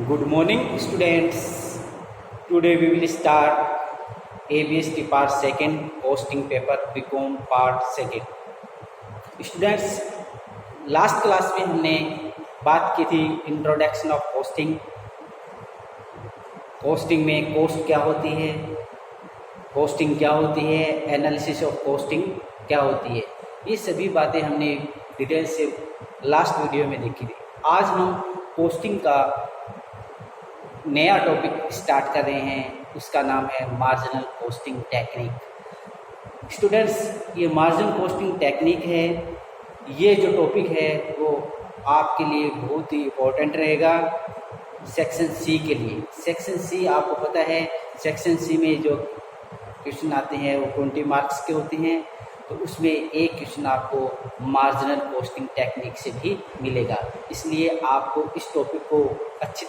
Good morning, students. Today we will start ABST Part Second Costing Paper BCom Part Second. Students, last class में हमने बात की थी introduction of costing. Costing में cost क्या होती है, कॉस्टिंग क्या होती है, एनालिसिस ऑफ कॉस्टिंग क्या होती है, ये सभी बातें हमने डिटेल से लास्ट वीडियो में देखी थी। आज हम कॉस्टिंग का नया टॉपिक स्टार्ट कर रहे हैं, उसका नाम है मार्जिनल कॉस्टिंग टेक्निक। स्टूडेंट्स, ये मार्जिनल कॉस्टिंग टेक्निक है, ये जो टॉपिक है वो आपके लिए बहुत ही इम्पोर्टेंट रहेगा सेक्शन सी के लिए। सेक्शन सी आपको पता है, सेक्शन सी में जो क्वेश्चन आते हैं वो 20 मार्क्स के होते हैं, तो उसमें एक क्वेश्चन आपको मार्जिनल कॉस्टिंग टेक्निक से भी मिलेगा। इसलिए आपको इस टॉपिक को अच्छी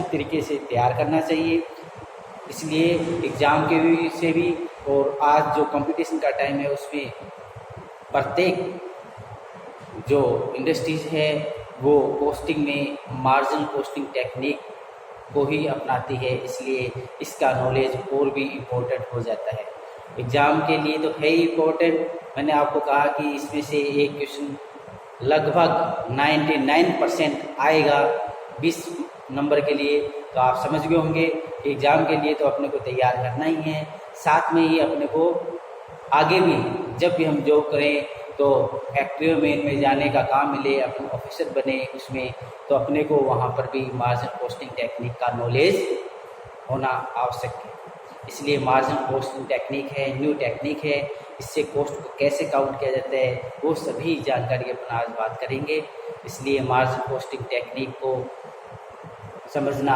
तरीके से तैयार करना चाहिए। इसलिए एग्ज़ाम के भी से भी और आज जो कंपटीशन का टाइम है उसमें प्रत्येक जो इंडस्ट्रीज है वो कॉस्टिंग में मार्जिनल कॉस्टिंग टेक्निक को ही अपनाती है, इसलिए इसका नॉलेज और भी इम्पोर्टेंट हो जाता है। एग्ज़ाम के लिए तो है ही इम्पोर्टेंट। मैंने आपको कहा कि इसमें से एक क्वेश्चन लगभग 99% आएगा 20 नंबर के लिए, तो आप समझ गए होंगे एग्ज़ाम के लिए तो अपने को तैयार करना ही है। साथ में ही अपने को आगे भी जब भी हम जॉब करें तो फैक्ट्रियों में इनमें जाने का काम मिले, अपन ऑफिसर बने उसमें, तो अपने को वहाँ पर भी मार्जिनल कॉस्टिंग टेक्निक का नॉलेज होना आवश्यक है। इसलिए मार्जिनल कॉस्टिंग टेक्निक है, न्यू टेक्निक है, इससे कॉस्ट को कैसे काउंट किया जाता है वो सभी जानकारी अपन आज बात करेंगे। इसलिए मार्जिनल कॉस्टिंग टेक्निक को समझना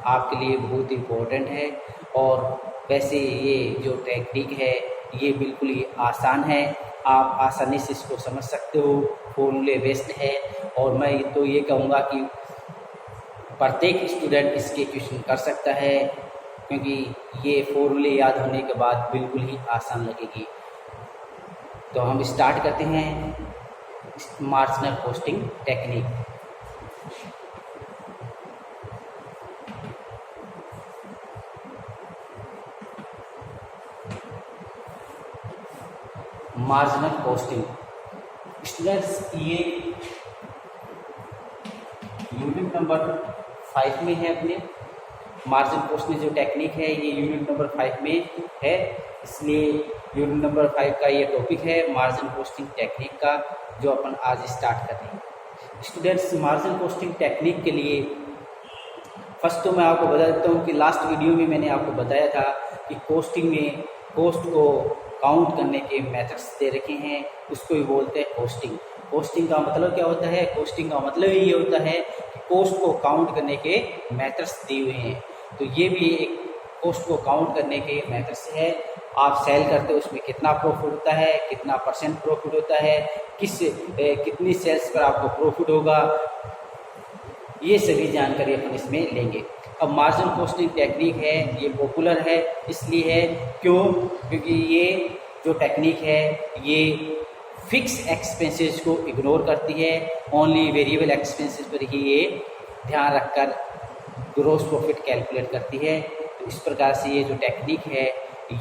आपके लिए बहुत इम्पोर्टेंट है। और वैसे ये जो टेक्निक है ये बिल्कुल ही आसान है, आप आसानी से इसको समझ सकते हो, फॉर्मूले बेस्ड है। और मैं तो ये कहूँगा कि प्रत्येक स्टूडेंट इसके क्वेश्चन कर सकता है, क्योंकि ये फॉर्मूले याद होने के बाद बिल्कुल ही आसान लगेगी। तो हम स्टार्ट करते हैं marginal costing technique. Marginal costing students, ये यूनिट नंबर 5 में है। अपने मार्जिनल कॉस्टिंग जो टेक्निक है ये यूनिट नंबर 5 में है, इसलिए यूनिट नंबर 5 का ये टॉपिक है मार्जिनल कॉस्टिंग टेक्निक का, जो अपन आज स्टार्ट कर रहे हैं। स्टूडेंट्स, मार्जिनल कॉस्टिंग टेक्निक के लिए फर्स्ट तो मैं आपको बता देता हूँ कि लास्ट वीडियो में मैंने आपको बताया था कि कॉस्टिंग में कॉस्ट को काउंट करने के मेथड्स दे रखे हैं, उसको ही बोलते हैं कॉस्टिंग। कॉस्टिंग का मतलब क्या होता है? कॉस्टिंग का मतलब ये होता है कि कॉस्ट को काउंट करने के मेथड्स दिए हुए हैं, तो ये भी एक कॉस्ट को काउंट करने के मेथड्स है। आप सेल करते हो उसमें कितना प्रॉफिट होता है, कितना % प्रॉफिट होता है, कितनी सेल्स पर आपको प्रॉफिट होगा, ये सभी जानकारी अपन इसमें लेंगे। अब मार्जिनल कॉस्टिंग टेक्निक है ये पॉपुलर है, इसलिए है क्योंकि ये जो टेक्निक है ये फिक्स एक्सपेंसेस को इग्नोर करती है, ओनली वेरिएबल एक्सपेंसेस पर ही ये ध्यान रखकर ग्रॉस प्रॉफिट कैलकुलेट करती है। तो इस प्रकार से ये जो टेक्निक है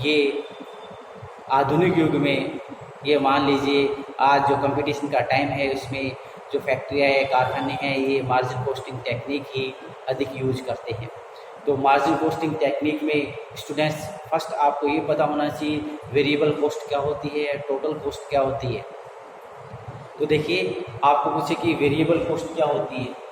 ये आधुनिक युग में, ये मान लीजिए आज जो कंपटीशन का टाइम है उसमें जो फैक्ट्रियाँ है, कारखाने हैं, ये मार्जिनल कॉस्टिंग टेक्निक ही अधिक यूज करते हैं। तो मार्जिनल कॉस्टिंग टेक्निक में स्टूडेंट्स फर्स्ट आपको ये पता होना चाहिए वेरिएबल कॉस्ट क्या होती है, टोटल कॉस्ट क्या होती है। तो देखिए, आपको पूछे कि वेरिएबल कॉस्ट क्या होती है,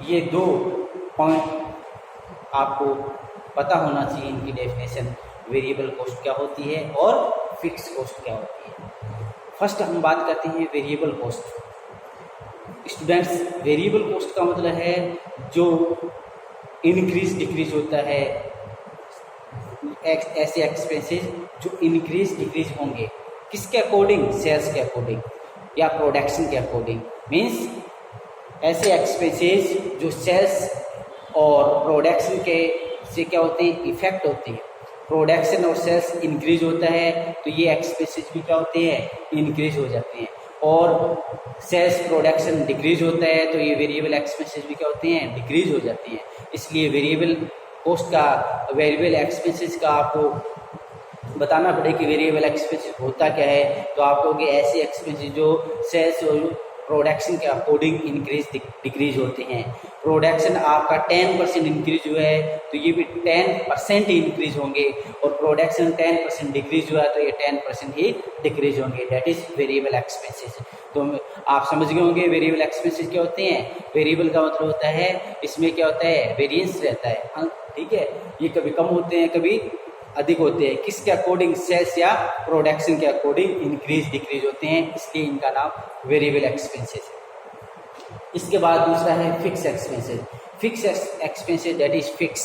ये 2 पॉइंट आपको पता होना चाहिए इनकी डेफिनेशन, वेरिएबल कॉस्ट क्या होती है और फिक्स कॉस्ट क्या होती है। फर्स्ट हम बात करते हैं variable cost. Students, variable cost का मतलब है जो इंक्रीज डिक्रीज होता है, ऐसे एक्सपेंसेस जो इंक्रीज डिक्रीज होंगे, किसके अकॉर्डिंग? सेल्स के अकॉर्डिंग या प्रोडक्शन के अकॉर्डिंग। मीन्स ऐसे एक्सपेंसेस जो सेल्स और प्रोडक्शन के से क्या होते हैं, इफेक्ट होते हैं। प्रोडक्शन और सेल्स इंक्रीज होता है तो ये एक्सपेंसेस भी क्या होते हैं, इंक्रीज हो जाते हैं। और सेल्स प्रोडक्शन डिक्रीज होता है तो ये वेरिएबल एक्सपेंसेस भी क्या होते हैं, डिक्रीज हो जाते हैं। इसलिए वेरिएबल कॉस्ट का, वेरिएबल एक्सपेंसेस का आपको बताना पड़े कि वेरिएबल एक्सपेंसेस होता क्या है, तो आप कहोगे ऐसे एक्सपेंसेस जो सेल्स और प्रोडक्शन के अकॉर्डिंग इंक्रीज डिक्रीज होते हैं। प्रोडक्शन आपका 10% इंक्रीज हुआ है तो ये भी 10% ही इंक्रीज होंगे, और प्रोडक्शन 10% डिक्रीज हुआ तो ये 10% ही डिक्रीज होंगे। That is variable expenses. तो आप समझ गए होंगे वेरिएबल एक्सपेंसेस क्या होते हैं। वेरिएबल का मतलब होता है इसमें क्या होता है, वेरिएंस रहता है, ठीक है। ये कभी कम होते हैं कभी अधिक होते हैं, किसके अकॉर्डिंग, सेल्स या प्रोडक्शन के अकॉर्डिंग इंक्रीज डिक्रीज होते हैं, इसलिए इनका नाम वेरिएबल एक्सपेंसेस है। इसके बाद दूसरा है fix expenses. Fix expenses that is fix,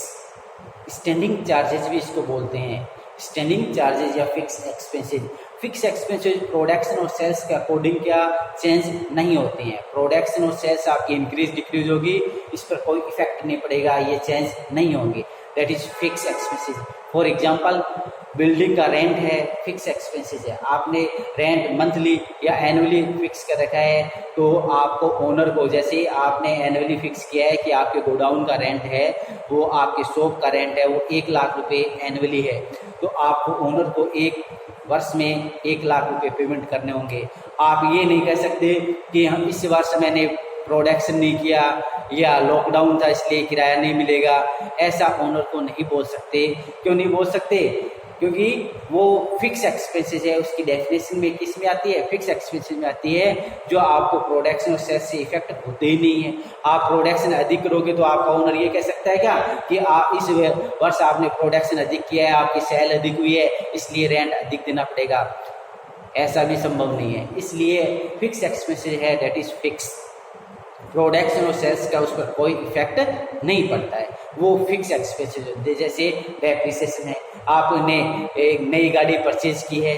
standing charges भी इसको बोलते हैं, स्टैंडिंग चार्जेस या fix expenses. Fix expenses production और सेल्स के अकॉर्डिंग क्या चेंज नहीं होते हैं। प्रोडक्शन और सेल्स आपकी इंक्रीज डिक्रीज होगी, इस पर कोई इफेक्ट नहीं पड़ेगा, ये चेंज नहीं होंगे। That is fix expenses. For example building का रेंट है, फिक्स एक्सपेंसेस है। आपने रेंट मंथली या एनुअली फिक्स कर रखा है तो आपको ओनर को, जैसे आपने एनुअली फिक्स किया है कि आपके गोडाउन का रेंट है, वो आपके शॉप का रेंट है, वो 1 लाख रुपए एनुअली है, तो आपको ओनर को 1 वर्ष में 1 लाख रुपए पेमेंट करने होंगे। आप ये नहीं कह सकते कि हम इस वर्ष मैंने प्रोडक्शन नहीं किया या लॉकडाउन था इसलिए किराया नहीं मिलेगा, ऐसा ओनर को नहीं बोल सकते। क्यों नहीं बोल सकते, क्योंकि वो फिक्स एक्सपेंसेस है, उसकी डेफिनेशन में किस में आती है, फिक्स एक्सपेंसेस में आती है, जो आपको प्रोडक्शन और सेल्स से इफेक्ट होते ही नहीं है। आप प्रोडक्शन अधिक करोगे तो आपका ओनर ये कह सकता है क्या कि आप इस वर्ष आपने प्रोडक्शन अधिक किया है, आपकी सेल अधिक हुई है, इसलिए रेंट अधिक देना पड़ेगा, ऐसा भी संभव नहीं है। इसलिए फिक्स एक्सपेंसेस है दैट इज फिक्स। प्रोडक्शन और सेल्स का उस पर कोई इफेक्ट नहीं पड़ता है, वो फिक्स एक्सपेंसेस होते हैं। जैसे डेप्रिसिएशन है, आपने एक नई गाड़ी परचेज की है,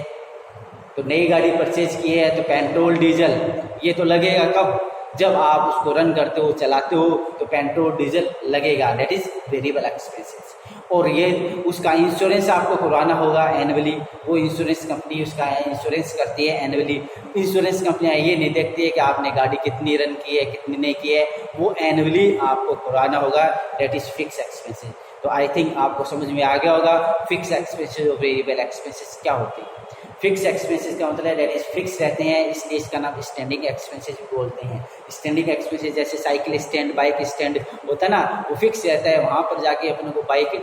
तो नई गाड़ी परचेज की है तो पेट्रोल डीजल ये तो लगेगा कब, जब आप उसको रन करते हो, चलाते हो, तो पेट्रोल डीजल लगेगा, दैट इज वेरिएबल एक्सपेंसेस। और ये उसका इंश्योरेंस आपको करवाना होगा एनुअली, वो इंश्योरेंस कंपनी उसका इंश्योरेंस करती है एनुअली। इंश्योरेंस कंपनियां ये नहीं देखती है कि आपने गाड़ी कितनी रन की है कितनी नहीं की है, वो एनुअली आपको करवाना होगा, दैट इज फिक्स एक्सपेंसेस। तो आई थिंक आपको समझ में आ गया होगा फिक्स एक्सपेंसेस और वेरिएबल एक्सपेंसेस क्या होते हैं। फिक्स एक्सपेंसेस का मतलब है दैट इज फिक्स रहते हैं, इसलिए इसका नाम स्टैंडिंग एक्सपेंसेस भी बोलते हैं। स्टैंडिंग एक्सपेंसेस जैसे साइकिल स्टैंड, बाइक स्टैंड होता है ना, वो फिक्स रहता है, वहाँ पर जाके अपने को बाइक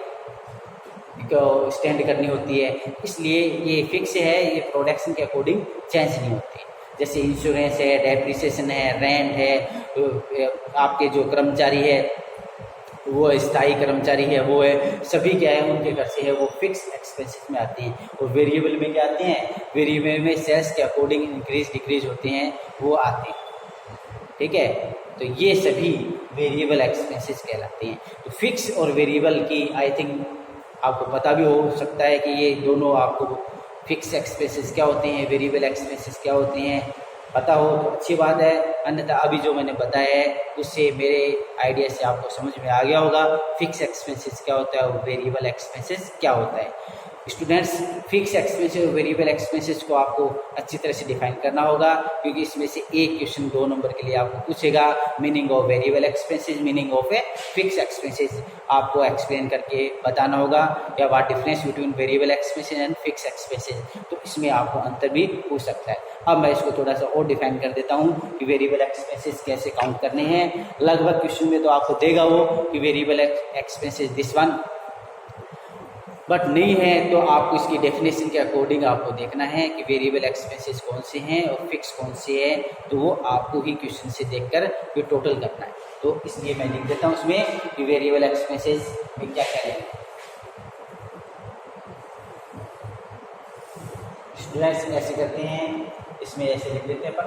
स्टैंड करनी होती है, इसलिए ये फिक्स है, ये प्रोडक्शन के अकॉर्डिंग चेंज नहीं होती। जैसे इंश्योरेंस है, डेप्रिसिएशन है, रेंट है, तो आपके जो कर्मचारी है वो स्थायी कर्मचारी है, वो है, सभी क्या है उनके घर से है, वो फिक्स एक्सपेंसेस में आते हैं। और वेरिएबल में क्या आते हैं, वेरिएबल में सेल्स के अकॉर्डिंग इंक्रीज डिक्रीज होते हैं, वो आते हैं, ठीक है। तो ये सभी वेरिएबल एक्सपेंसेस कहलाते हैं। तो फिक्स और वेरिएबल की आई थिंक आपको पता भी हो सकता है कि ये दोनों आपको फिक्स एक्सपेंसेस क्या होते हैं, वेरिएबल एक्सपेंसेस क्या होते हैं, पता हो तो अच्छी बात है, अन्यथा अभी जो मैंने बताया है उससे मेरे आइडिया से आपको समझ में आ गया होगा फिक्स एक्सपेंसेस क्या होता है और वेरिएबल एक्सपेंसेस क्या होता है। स्टूडेंट्स, फिक्स एक्सपेंसेस और वेरिएबल एक्सपेंसेस को आपको अच्छी तरह से डिफाइन करना होगा, क्योंकि इसमें से एक क्वेश्चन 2 नंबर के लिए आपको पूछेगा, meaning of variable expenses, meaning of a fix expenses आपको एक्सप्लेन करके बताना होगा, या what difference between variable expenses and fix expenses, तो इसमें आपको अंतर भी पूछ सकता है। अब मैं इसको थोड़ा सा और डिफाइन कर देता हूँ कि वेरिएबल एक्सपेंसेस कैसे काउंट करने हैं। लगभग क्वेश्चन में तो आपको देगा वो कि variable expenses this one, but नहीं है तो आपको इसकी डेफिनेशन के अकॉर्डिंग आपको देखना है कि वेरिएबल एक्सपेंसेस कौन से हैं और फिक्स कौन से हैं, तो वो आपको ही क्वेश्चन से देखकर ये टोटल करना है। तो इसलिए मैं लिख देता हूँ उसमें कि वेरिएबल एक्सपेंसेस में क्या क्या लेना है। स्टूडेंट्स ऐसे करते हैं, इसमें ऐसे लिख देते हैं, पर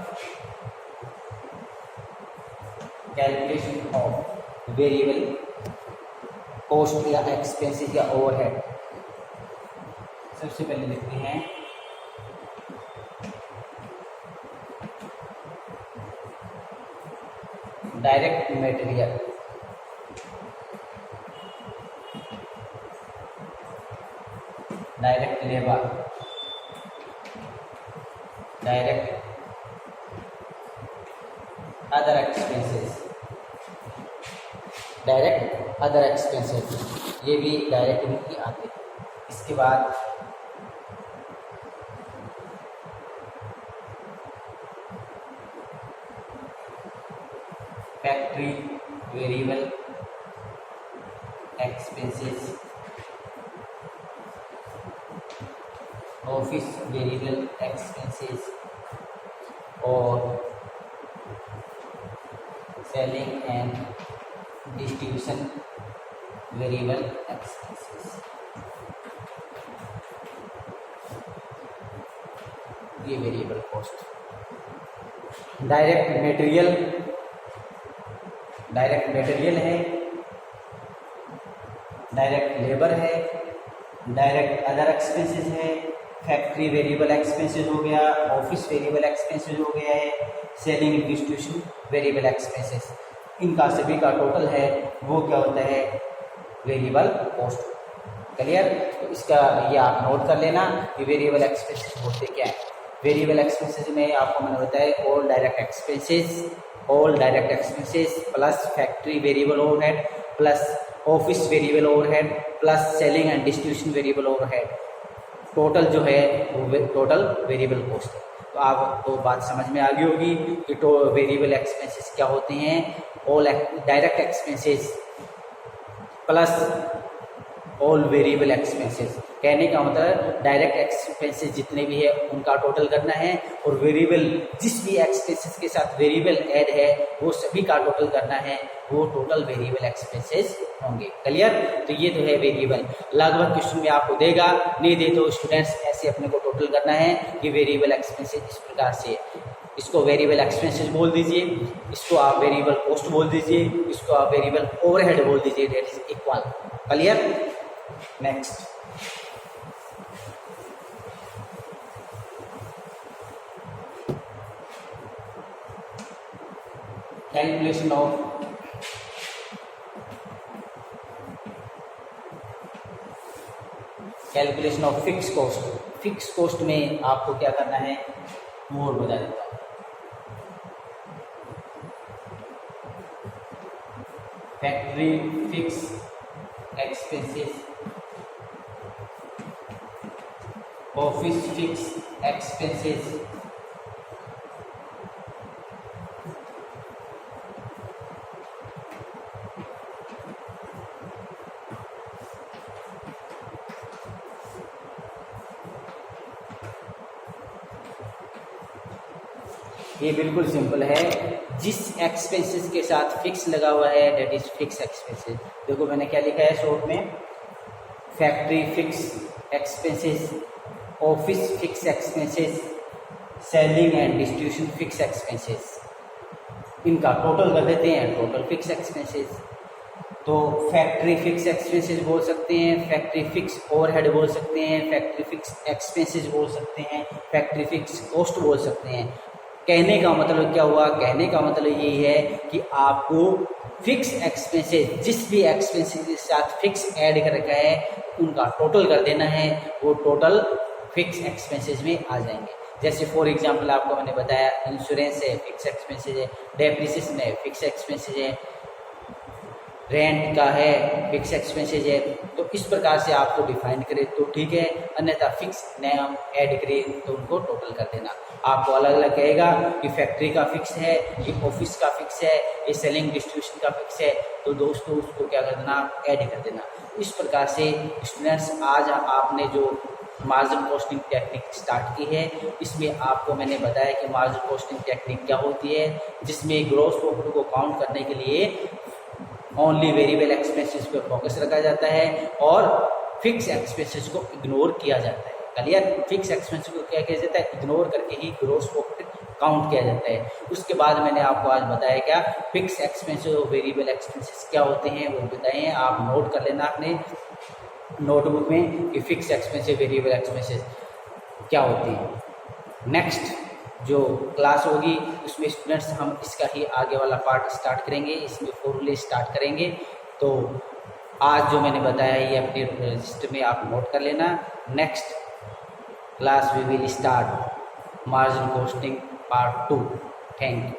कैलकुलेशन ऑफ वेरिएबल कॉस्ट या एक्सपेंसेस या ओवरहेड। सबसे पहले लिखते हैं direct material, direct labour, direct other expenses, direct other expenses, ये भी डायरेक्ट इनकी आते हैं। इसके बाद factory variable expenses, office variable expenses और selling and distribution variable expenses, ये वेरिएबल कॉस्ट। डायरेक्ट मटेरियल है, डायरेक्ट लेबर है, डायरेक्ट अदर एक्सपेंसेस है, फैक्ट्री वेरिएबल एक्सपेंसेस हो गया, ऑफिस वेरिएबल एक्सपेंसेस हो गया है, सेलिंग डिस्ट्रीब्यूशन वेरिएबल एक्सपेंसेस, इनका सभी का टोटल है वो क्या होता है, वेरिएबल कॉस्ट। क्लियर? तो इसका ये आप नोट कर लेना कि वेरिएबल एक्सपेंसेस बोलते क्या है। वेरिएबल एक्सपेंसेस में आपको मैंने बताया all direct expenses plus factory variable overhead plus office variable overhead plus selling and distribution variable overhead, total जो है वो टोटल वेरिएबल कॉस्ट है। तो आपको बात समझ में आ गई होगी कि वेरिएबल एक्सपेंसेस क्या होते हैं। All direct expenses plus all variable expenses, कहने का मतलब डायरेक्ट एक्सपेंसेस जितने भी है उनका टोटल करना है और वेरिएबल जिस भी एक्सपेंसेस के साथ वेरिएबल ऐड है वो सभी का टोटल करना है, वो टोटल वेरिएबल एक्सपेंसेस होंगे। क्लियर? तो ये तो है वेरिएबल। लगभग क्वेश्चन में आपको देगा, नहीं दे तो स्टूडेंट्स ऐसे अपने को टोटल करना है कि वेरिएबल एक्सपेंसेस इस प्रकार से, इसको वेरिएबल एक्सपेंसेस बोल दीजिए, इसको आप वेरिएबल कॉस्ट बोल दीजिए, इसको आप वेरिएबल ओवरहेड बोल दीजिए, that is equal. Clear? Next, calculation of fix cost. Fix cost में आपको क्या करना है वो बता देता हूँ। Factory fix expenses, office fix expenses, ये बिल्कुल सिंपल है। जिस एक्सपेंसेस के साथ फिक्स लगा हुआ है दैट इज फिक्स एक्सपेंसेस। देखो मैंने क्या लिखा है शॉर्ट में, factory fix expenses, office fix expenses, selling and distribution fix expenses, इनका टोटल कर देते हैं, टोटल फिक्स एक्सपेंसेस। तो फैक्ट्री फिक्स एक्सपेंसेस बोल सकते हैं, फैक्ट्री फिक्स ओवरहेड बोल सकते हैं, फैक्ट्री फिक्स एक्सपेंसेस बोल सकते हैं, फैक्ट्री फिक्स कॉस्ट बोल सकते हैं। कहने का मतलब क्या हुआ, कहने का मतलब यही है कि आपको फिक्स एक्सपेंसेस, जिस भी एक्सपेंसेस के साथ फिक्स ऐड कर रखा है उनका टोटल कर देना है, वो टोटल फिक्स एक्सपेंसेस में आ जाएंगे। जैसे फॉर एग्जांपल आपको मैंने बताया इंश्योरेंस है, फिक्स एक्सपेंसेस है, डेप्रिसिएशन है, फिक्स एक्सपेंसेस है, रेंट का है, फिक्स एक्सपेंसेस है। तो इस प्रकार से आपको डिफाइन करें तो ठीक है, अन्यथा फिक्स नाम ऐड करें तो उनको टोटल कर देना। आपको अलग अलग कहेगा कि फैक्ट्री का फिक्स है, ये ऑफिस का फिक्स है, ये सेलिंग डिस्ट्रीब्यूशन का फिक्स है, तो दोस्तों उसको क्या कर देना, ऐड कर देना। इस प्रकार से स्टूडेंट्स आज आपने जो मार्जिन कॉस्टिंग टेक्निक स्टार्ट की है, इसमें आपको मैंने बताया कि मार्जिन कॉस्टिंग टेक्निक क्या होती है, जिसमें ग्रॉस प्रॉफिट को काउंट करने के लिए ओनली वेरिएबल एक्सपेंसेस पे फोकस रखा जाता है और फिक्स एक्सपेंसेस को इग्नोर किया जाता है। क्लियर? फिक्स एक्सपेंसेस को क्या किया जाता है, इग्नोर करके ही ग्रॉस प्रॉफिट काउंट किया जाता है। उसके बाद मैंने आपको आज बताया क्या फिक्स एक्सपेंसेस और वेरिएबल एक्सपेंसेस क्या होते हैं वो बताए हैं। आप नोट कर लेना अपने नोटबुक में कि फिक्स एक्सपेंसेस वेरिएबल एक्सपेंसेस क्या होती हैं। नेक्स्ट जो क्लास होगी उसमें स्टूडेंट्स हम इसका ही आगे वाला पार्ट स्टार्ट करेंगे, इसमें फॉर्मूले स्टार्ट करेंगे। तो आज जो मैंने बताया ये अपने रजिस्टर में आप नोट कर लेना। Next class we will start margin costing part 2। Thank you.